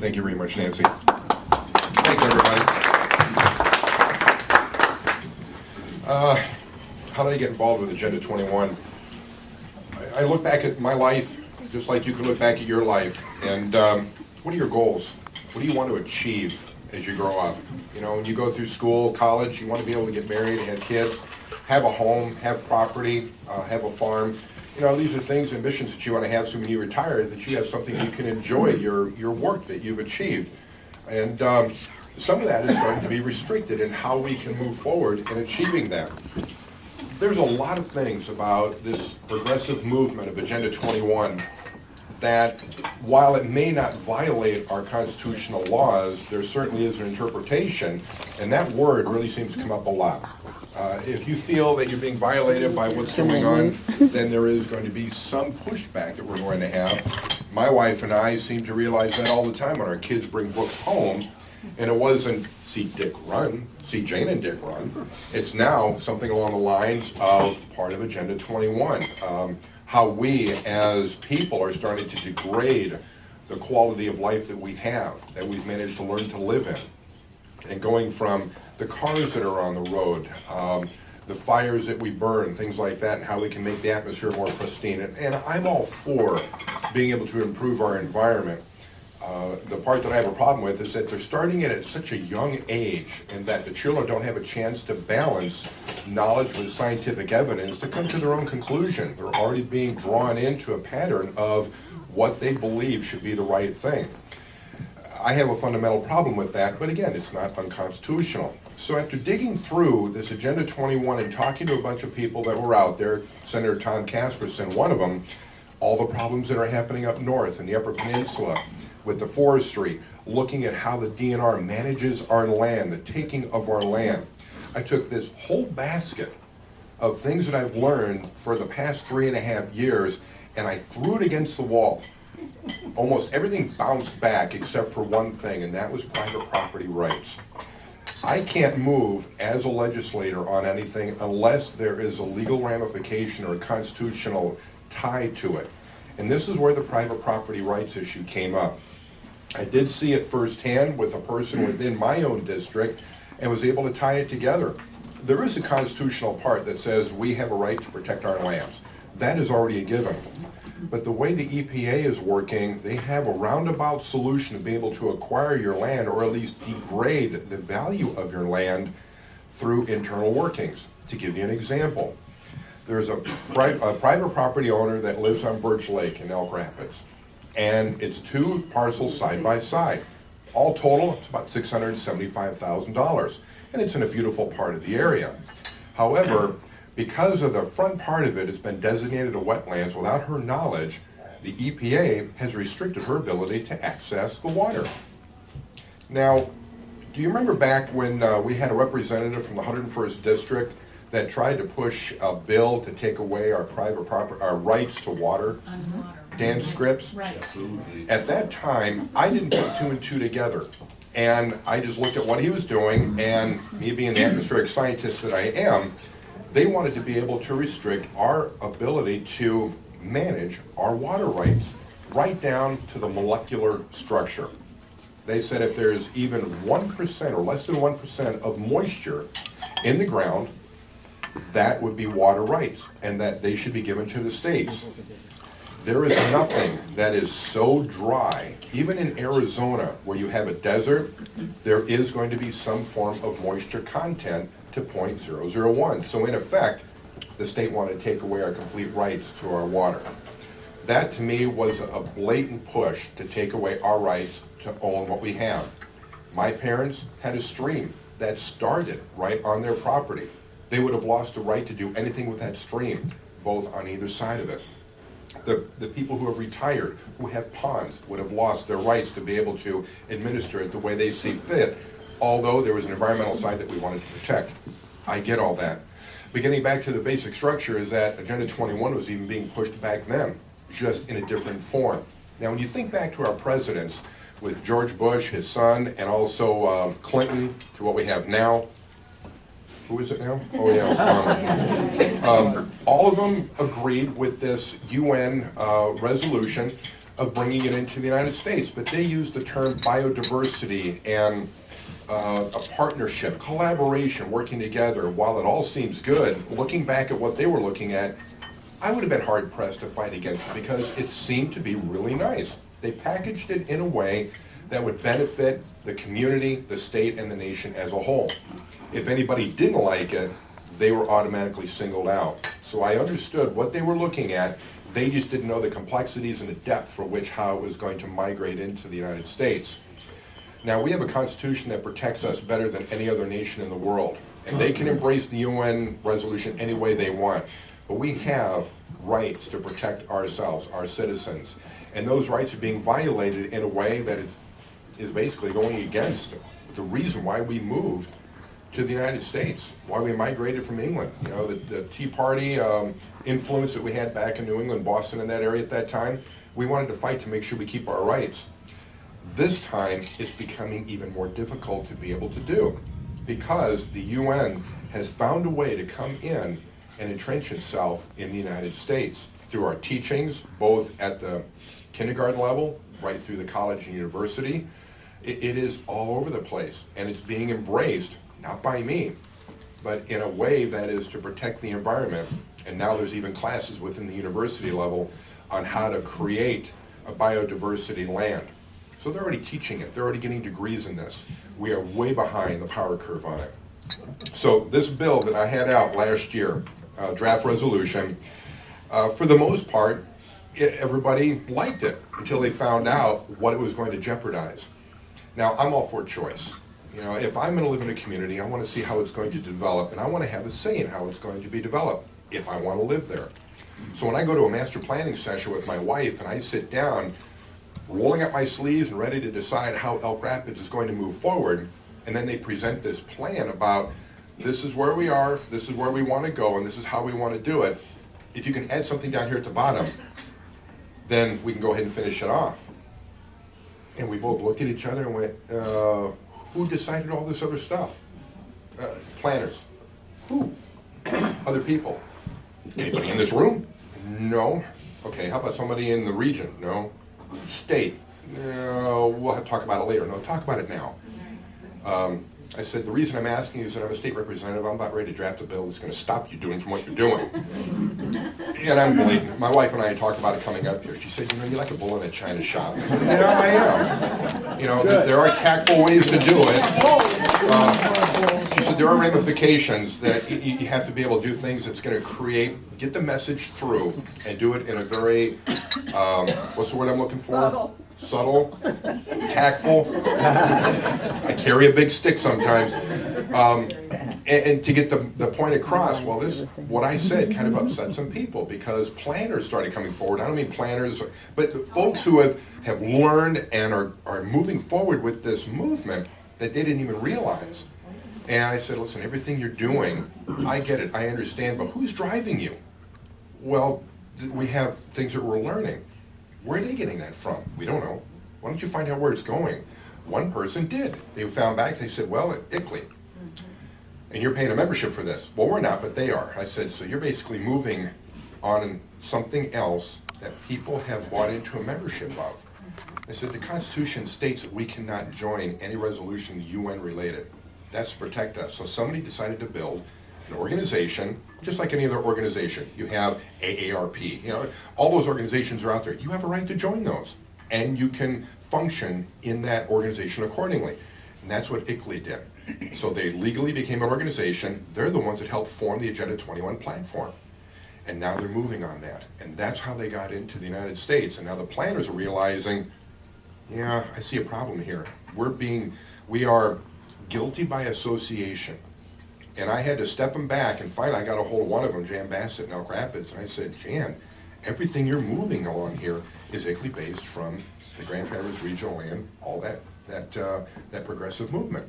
Thank you very much, Nancy. Thanks, everybody. How did I get involved with Agenda 21? I look back at my life, just like you can look back at your life, and what are your goals? What do you want to achieve as you grow up? You know, when you go through school, college, you want to be able to get married, have kids, have a home, have property, have a farm. You know, these are things, ambitions that you want to have, so when you retire, that you have something you can enjoy your work that you've achieved. And some of that is starting to be restricted in how we can move forward in achieving that. There's a lot of things about this progressive movement of Agenda 21 that, while it may not violate our constitutional laws, there certainly is an interpretation, and that word really seems to come up a lot. If you feel that you're being violated by what's going on, then there is going to be some pushback that we're going to have. My wife and I seem to realize that all the time when our kids bring books home, and it wasn't see Dick run, see Jane and Dick run. It's now something along the lines of part of Agenda 21. How we as people are starting to degrade the quality of life that we have, that we've managed to learn to live in. And going from the cars that are on the road, the fires that we burn, things like that, and how we can make the atmosphere more pristine. And I'm all for being able to improve our environment. The part that I have a problem with is that they're starting it at such a young age, and that the children don't have a chance to balance knowledge with scientific evidence to come to their own conclusion. They're already being drawn into a pattern of what they believe should be the right thing. I have a fundamental problem with that, but again, it's not unconstitutional. So after digging through this Agenda 21 and talking to a bunch of people that were out there, Senator Tom Casperson, one of them, all the problems that are happening up north in the Upper Peninsula with the forestry, looking at how the DNR manages our land, the taking of our land. I took this whole basket of things that I've learned for the past 3.5 years, and I threw it against the wall. Almost everything bounced back except for one thing, and that was private property rights. I can't move as a legislator on anything unless there is a legal ramification or a constitutional tie to it. And this is where the private property rights issue came up. I did see it firsthand with a person within my own district and was able to tie it together. There is a constitutional part that says we have a right to protect our lands. That is already a given. But the way the EPA is working, they have a roundabout solution to be able to acquire your land, or at least degrade the value of your land through internal workings. To give you an example, there's a private property owner that lives on Birch Lake in Elk Rapids, and it's 2 parcels side by side. All total, it's about $675,000, and it's in a beautiful part of the area. However, because of the front part of it has been designated a wetlands without her knowledge, the EPA has restricted her ability to access the water. Now, do you remember back when we had a representative from the 101st District that tried to push a bill to take away our private property, our rights to water? Dan Scripps? Right. At that time, I didn't put 2 and 2 together. And I just looked at what he was doing, and me being the atmospheric scientist that I am, they wanted to be able to restrict our ability to manage our water rights, right down to the molecular structure. They said if there's even 1% or less than 1% of moisture in the ground, that would be water rights, and that they should be given to the states. There is nothing that is so dry, even in Arizona, where you have a desert, there is going to be some form of moisture content to 0.001. So in effect, the state wanted to take away our complete rights to our water. That to me was a blatant push to take away our rights to own what we have. My parents had a stream that started right on their property. They would have lost the right to do anything with that stream, both on either side of it. The people who have retired, who have ponds, would have lost their rights to be able to administer it the way they see fit, although there was an environmental side that we wanted to protect. I get all that. But getting back to the basic structure is that Agenda 21 was even being pushed back then, just in a different form. Now when you think back to our presidents, with George Bush, his son, and also Clinton, to what we have now, who is it now? Oh yeah, Obama. All of them agreed with this UN resolution of bringing it into the United States, but they used the term biodiversity and a partnership, collaboration, working together. While it all seems good, looking back at what they were looking at, I would have been hard-pressed to fight against it because it seemed to be really nice. They packaged it in a way that would benefit the community, the state, and the nation as a whole. If anybody didn't like it, they were automatically singled out. So I understood what they were looking at. They just didn't know the complexities and the depth for which how it was going to migrate into the United States. Now, we have a constitution that protects us better than any other nation in the world, and they can embrace the UN resolution any way they want. But we have rights to protect ourselves, our citizens, and those rights are being violated in a way that is basically going against the reason why we moved to the United States, why we migrated from England. You know, the Tea Party influence that we had back in New England, Boston, and that area at that time, we wanted to fight to make sure we keep our rights. This time, it's becoming even more difficult to be able to do because the UN has found a way to come in and entrench itself in the United States through our teachings, both at the kindergarten level, right through the college and university. It is all over the place, and it's being embraced, not by me, but in a way that is to protect the environment. And now there's even classes within the university level on how to create a biodiversity land. So they're already teaching it. They're already getting degrees in this. We are way behind the power curve on it. So this bill that I had out last year, draft resolution, for the most part, everybody liked it until they found out what it was going to jeopardize. Now, I'm all for choice. You know, if I'm going to live in a community, I want to see how it's going to develop, and I want to have a say in how it's going to be developed if I want to live there. So when I go to a master planning session with my wife and I sit down, rolling up my sleeves and ready to decide how Elk Rapids is going to move forward, and then they present this plan about this is where we are, this is where we want to go, and this is how we want to do it. If you can add something down here at the bottom, then we can go ahead and finish it off. And we both looked at each other and went, who decided all this other stuff? Planners. Who? Other people. Anybody in this room? No. Okay, how about somebody in the region? No. State? No, we'll have to talk about it later. No, talk about it now. I said, the reason I'm asking you is that I'm a state representative. I'm about ready to draft a bill that's going to stop you doing from what you're doing. And I'm believing. My wife and I talked about it coming up here. She said, you know, you're like a bull in a china shop. I said, yeah, I am. You know, there are tactful ways to do it. She said, there are ramifications that you have to be able to do things that's going to get the message through and do it in a very, what's the word I'm looking for? Subtle, tactful. I carry a big stick sometimes. And to get the point across, well, what I said kind of upset some people because planners started coming forward. I don't mean planners, but folks who have learned and are moving forward with this movement that they didn't even realize. And I said, listen, everything you're doing, I get it, I understand, but who's driving you? Well, we have things that we're learning. Where are they getting that from? We don't know. Why don't you find out where it's going? One person did. They found back, they said, well, at ICLEI. And you're paying a membership for this. Well, we're not, but they are. I said, so you're basically moving on something else that people have bought into a membership of. I said, the Constitution states that we cannot join any resolution UN related. That's to protect us. So somebody decided to build an organization, just like any other organization. You have AARP, you know, all those organizations are out there. You have a right to join those, and you can function in that organization accordingly. And that's what ICLEI did. So they legally became an organization. They're the ones that helped form the Agenda 21 platform. And now they're moving on that. And that's how they got into the United States. And now the planners are realizing, yeah, I see a problem here. We are guilty by association. And I had to step them back, and finally I got a hold of one of them, Jan Bassett in Elk Rapids, and I said, Jan, everything you're moving along here is ICLEI based from the Grand Traverse Regional and all that progressive movement.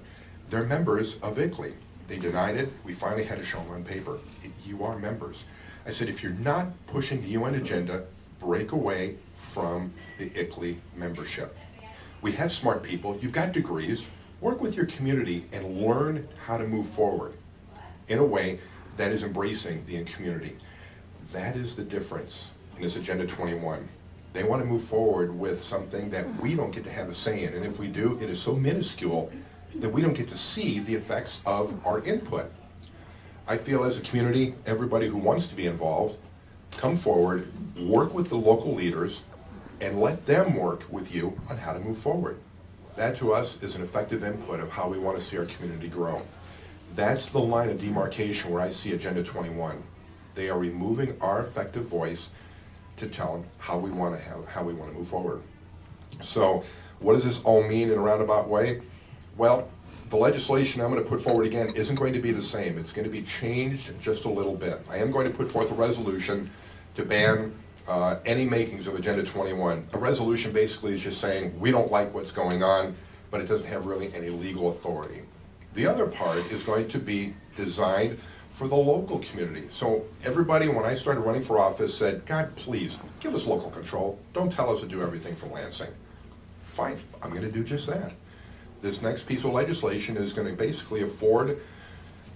They're members of ICLEI. They denied it. We finally had to show them on paper. You are members. I said, if you're not pushing the UN agenda, break away from the ICLEI membership. We have smart people. You've got degrees. Work with your community and learn how to move forward in a way that is embracing the community. That is the difference in this Agenda 21. They want to move forward with something that we don't get to have a say in. And if we do, it is so minuscule that we don't get to see the effects of our input. I feel as a community, everybody who wants to be involved, come forward, work with the local leaders, and let them work with you on how to move forward. That to us is an effective input of how we want to see our community grow. That's the line of demarcation where I see Agenda 21. They are removing our effective voice to tell them how we want to move forward. So what does this all mean in a roundabout way? Well, the legislation I'm going to put forward again isn't going to be the same. It's going to be changed just a little bit. I am going to put forth a resolution to ban any makings of Agenda 21. A resolution basically is just saying we don't like what's going on, but it doesn't have really any legal authority. The other part is going to be designed for the local community. So everybody, when I started running for office, said, God, please, give us local control. Don't tell us to do everything from Lansing. Fine, I'm going to do just that. This next piece of legislation is going to basically afford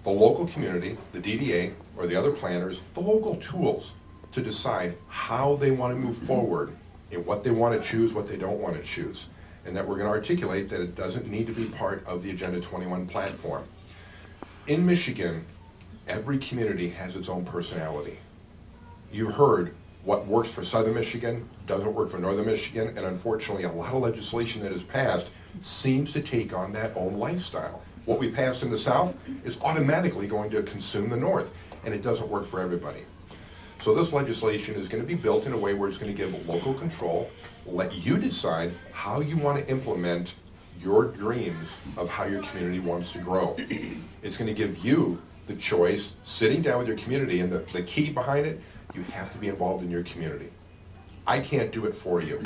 the local community, the DDA, or the other planners, the local tools to decide how they want to move forward and what they want to choose, what they don't want to choose. And that we're going to articulate that it doesn't need to be part of the Agenda 21 platform. In Michigan, every community has its own personality. You heard what works for Southern Michigan doesn't work for Northern Michigan, and unfortunately a lot of legislation that is passed seems to take on that own lifestyle. What we passed in the South is automatically going to consume the North, and it doesn't work for everybody. So this legislation is going to be built in a way where it's going to give local control, let you decide how you want to implement your dreams of how your community wants to grow. It's going to give you the choice, sitting down with your community, and the key behind it, you have to be involved in your community. I can't do it for you.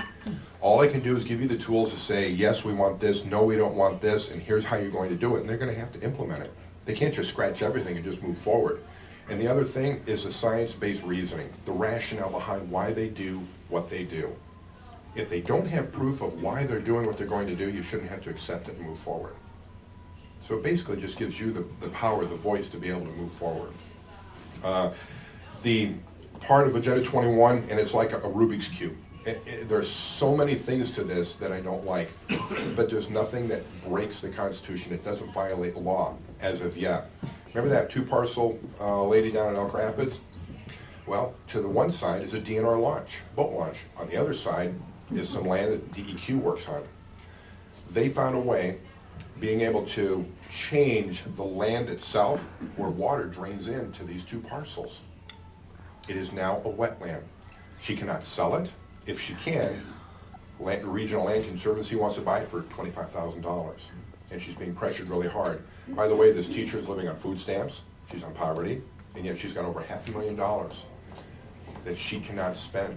All I can do is give you the tools to say, yes, we want this, no, we don't want this, and here's how you're going to do it, and they're going to have to implement it. They can't just scratch everything and just move forward. And the other thing is the science-based reasoning, the rationale behind why they do what they do. If they don't have proof of why they're doing what they're going to do, you shouldn't have to accept it and move forward. So it basically just gives you the power, the voice to be able to move forward. The part of Agenda 21, and it's like a Rubik's Cube. There's so many things to this that I don't like, but there's nothing that breaks the Constitution. It doesn't violate law as of yet. Remember that 2-parcel lady down in Elk Rapids? Well, to the one side is a DNR launch, boat launch. On the other side is some land that DEQ works on. They found a way, being able to change the land itself where water drains into these 2 parcels. It is now a wetland. She cannot sell it. If she can, Regional Land Conservancy wants to buy it for $25,000. And she's being pressured really hard. By the way, this teacher is living on food stamps. She's on poverty, and yet she's got over $500,000 that she cannot spend.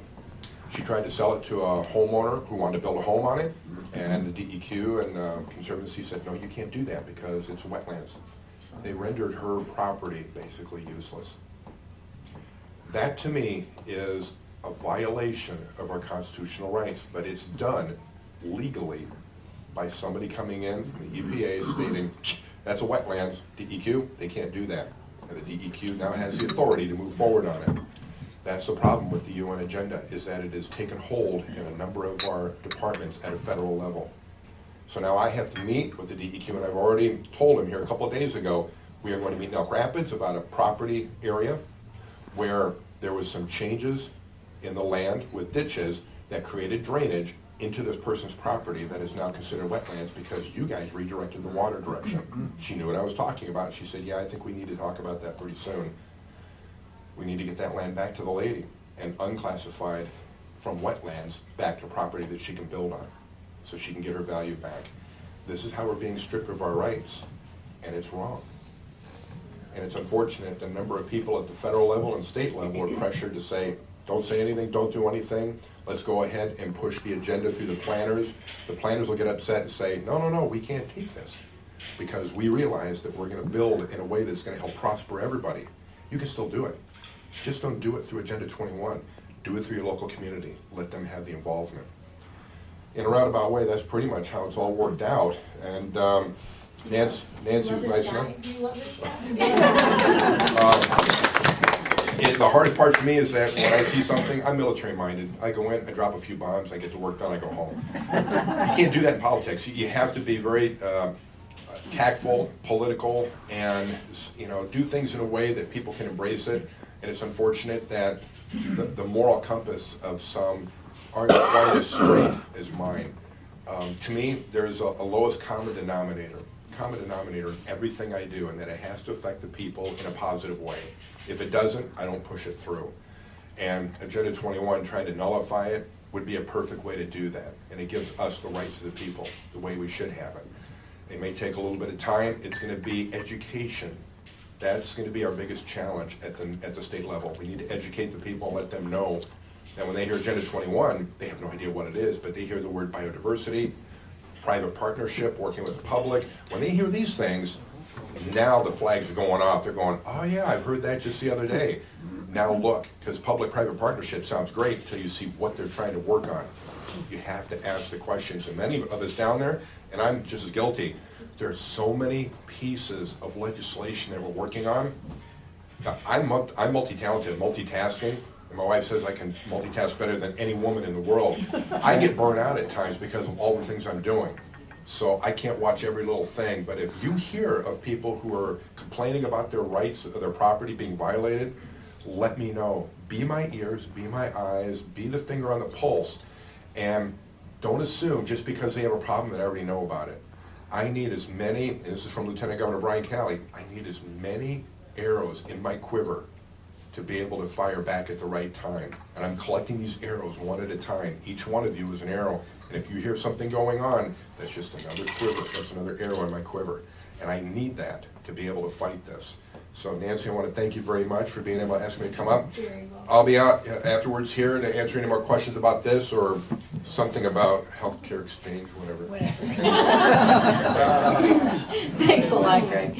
She tried to sell it to a homeowner who wanted to build a home on it, and the DEQ and Conservancy said, no, you can't do that because it's wetlands. They rendered her property basically useless. That to me is a violation of our constitutional rights, but it's done legally by somebody coming in from the EPA stating, that's a wetlands, DEQ, they can't do that. And the DEQ now has the authority to move forward on it. That's the problem with the UN agenda, is that it has taken hold in a number of our departments at a federal level. So now I have to meet with the DEQ, and I've already told them here a couple of days ago, we are going to meet in Elk Rapids about a property area where there was some changes in the land with ditches that created drainage into this person's property that is now considered wetlands because you guys redirected the water direction. She knew what I was talking about. She said, yeah, I think we need to talk about that pretty soon. We need to get that land back to the lady and unclassified from wetlands back to property that she can build on so she can get her value back. This is how we're being stripped of our rights, and it's wrong. And it's unfortunate the number of people at the federal level and state level are pressured to say, don't say anything, don't do anything. Let's go ahead and push the agenda through the planners. The planners will get upset and say, no, no, no, we can't take this because we realize that we're going to build in a way that's going to help prosper everybody. You can still do it. Just don't do it through Agenda 21. Do it through your local community. Let them have the involvement. In a roundabout way, that's pretty much how it's all worked out. And Nancy was nice enough. Do you love this guy? The hardest part for me is that when I see something, I'm military-minded. I go in, I drop a few bombs, I get the work done, I go home. You can't do that in politics. You have to be very tactful, political, and do things in a way that people can embrace it. And it's unfortunate that the moral compass of some aren't quite as straight as mine. To me, there's a lowest common denominator in everything I do, and that it has to affect the people in a positive way. If it doesn't, I don't push it through. And Agenda 21, trying to nullify it, would be a perfect way to do that. And it gives us the rights of the people, the way we should have it. It may take a little bit of time. It's going to be education. That's going to be our biggest challenge at the state level. We need to educate the people and let them know that when they hear Agenda 21, they have no idea what it is, but they hear the word biodiversity, private partnership, working with the public. When they hear these things, now the flags are going off. They're going, oh yeah, I've heard that just the other day. Now look, because public-private partnership sounds great until you see what they're trying to work on. You have to ask the questions. And many of us down there, and I'm just as guilty, there's so many pieces of legislation that we're working on. I'm multi-talented, multitasking. And my wife says I can multitask better than any woman in the world. I get burnt out at times because of all the things I'm doing. So I can't watch every little thing, but if you hear of people who are complaining about their rights, their property being violated, let me know. Be my ears, be my eyes, be the finger on the pulse, and don't assume just because they have a problem that I already know about it. I need as many, and this is from Lieutenant Governor Brian Calley, I need as many arrows in my quiver to be able to fire back at the right time. And I'm collecting these arrows one at a time. Each one of you is an arrow. And if you hear something going on, that's just another quiver, that's another arrow in my quiver. And I need that to be able to fight this. So Nancy, I want to thank you very much for being able to ask me to come up. I'll be out afterwards here to answer any more questions about this or something about healthcare exchange, whatever. Thanks a lot, Greg.